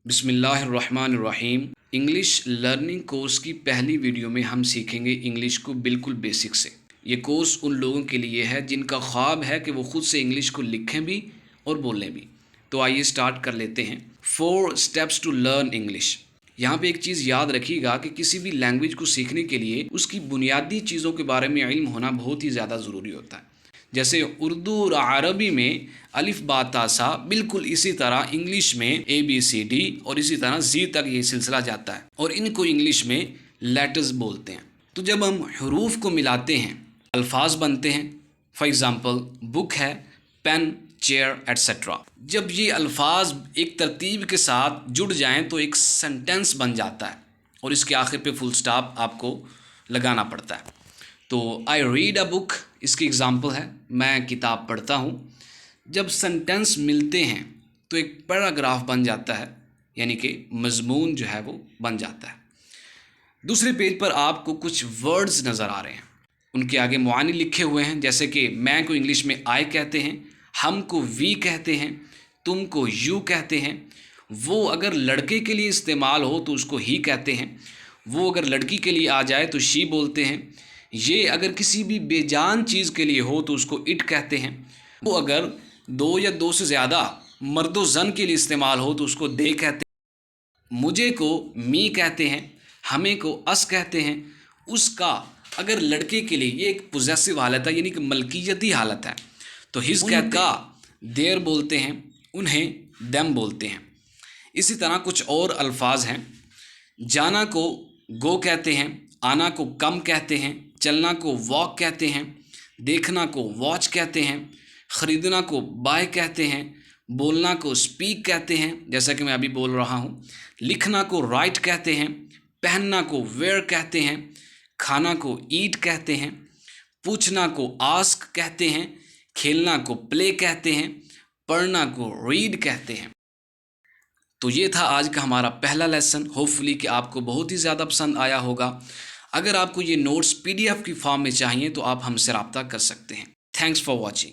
बिस्मिल्लाहिर्रहमानिर्रहीम। English learning course की पहली वीडियो में हम सीखेंगे इंग्लिश को बिल्कुल बेसिक से। ये कोर्स उन लोगों के लिए है जिनका ख्वाब है कि वो खुद से इंग्लिश को लिखें भी और बोलें भी। तो आइए स्टार्ट कर लेते हैं। 4 स्टेप्स टू लर्न इंग्लिश। यहाँ पे एक चीज़ याद रखिएगा कि किसी भी लैंग्वेज को सीखने के लिए उसकी बुनियादी चीज़ों के बारे में इल्म होना बहुत ही ज़्यादा ज़रूरी होता है। जैसे उर्दू और अरबी में अलिफ बा ता सा, बिल्कुल इसी तरह इंग्लिश में ABCD और इसी तरह जी तक ये सिलसिला जाता है और इनको इंग्लिश में लेटर्स बोलते हैं। तो जब हम हरूफ को मिलाते हैं अल्फाज बनते हैं। फॉर एग्ज़ाम्पल बुक है, पेन, चेयर एट्सेट्रा। जब ये अल्फाज एक तरतीब के साथ जुड़ जाएं तो एक सेंटेंस बन जाता है और इसके आखिर पे फुल स्टॉप आपको लगाना पड़ता है। तो आई रीड अ बुक इसकी एग्ज़ाम्पल है, मैं किताब पढ़ता हूँ। जब सेंटेंस मिलते हैं तो एक पैराग्राफ बन जाता है, यानी कि मज़मून जो है वो बन जाता है। दूसरे पेज पर आपको कुछ वर्ड्स नज़र आ रहे हैं, उनके आगे मुआनी लिखे हुए हैं। जैसे कि मैं को इंग्लिश में आई कहते हैं, हम को वी कहते हैं, तुम को यू कहते हैं। वो अगर लड़के के लिए इस्तेमाल हो तो उसको ही कहते हैं, वो अगर लड़की के लिए आ जाए तो शी बोलते हैं। ये अगर किसी भी बेजान चीज़ के लिए हो तो उसको इट कहते हैं। वो अगर 2 या 2 से ज़्यादा मर्दो जन के लिए इस्तेमाल हो तो उसको दे कहते हैं। मुझे को मी कहते हैं, हमें को अस कहते हैं। उसका अगर लड़के के लिए ये एक पोजेसिव हालत है, यानी कि मलकियती हालत है, तो हिज कहते हैं, देर बोलते हैं, उन्हें देम बोलते हैं। इसी तरह कुछ और अल्फाज हैं। जाना को गो कहते हैं, आना को कम कहते हैं, चलना को वॉक कहते हैं, देखना को वॉच कहते हैं, ख़रीदना को बाय कहते हैं, बोलना को स्पीक कहते हैं, जैसा कि मैं अभी बोल रहा हूँ। लिखना को राइट कहते हैं, पहनना को वेयर कहते हैं, खाना को ईट कहते हैं, पूछना को आस्क कहते हैं, खेलना को प्ले कहते हैं, पढ़ना को रीड कहते हैं। तो ये था आज का हमारा पहला लेसन। होपफुली कि आपको बहुत ही ज़्यादा पसंद आया होगा। अगर आपको ये नोट्स PDF की फॉर्म में चाहिए तो आप हमसे रब्ता कर सकते हैं। Thanks for watching.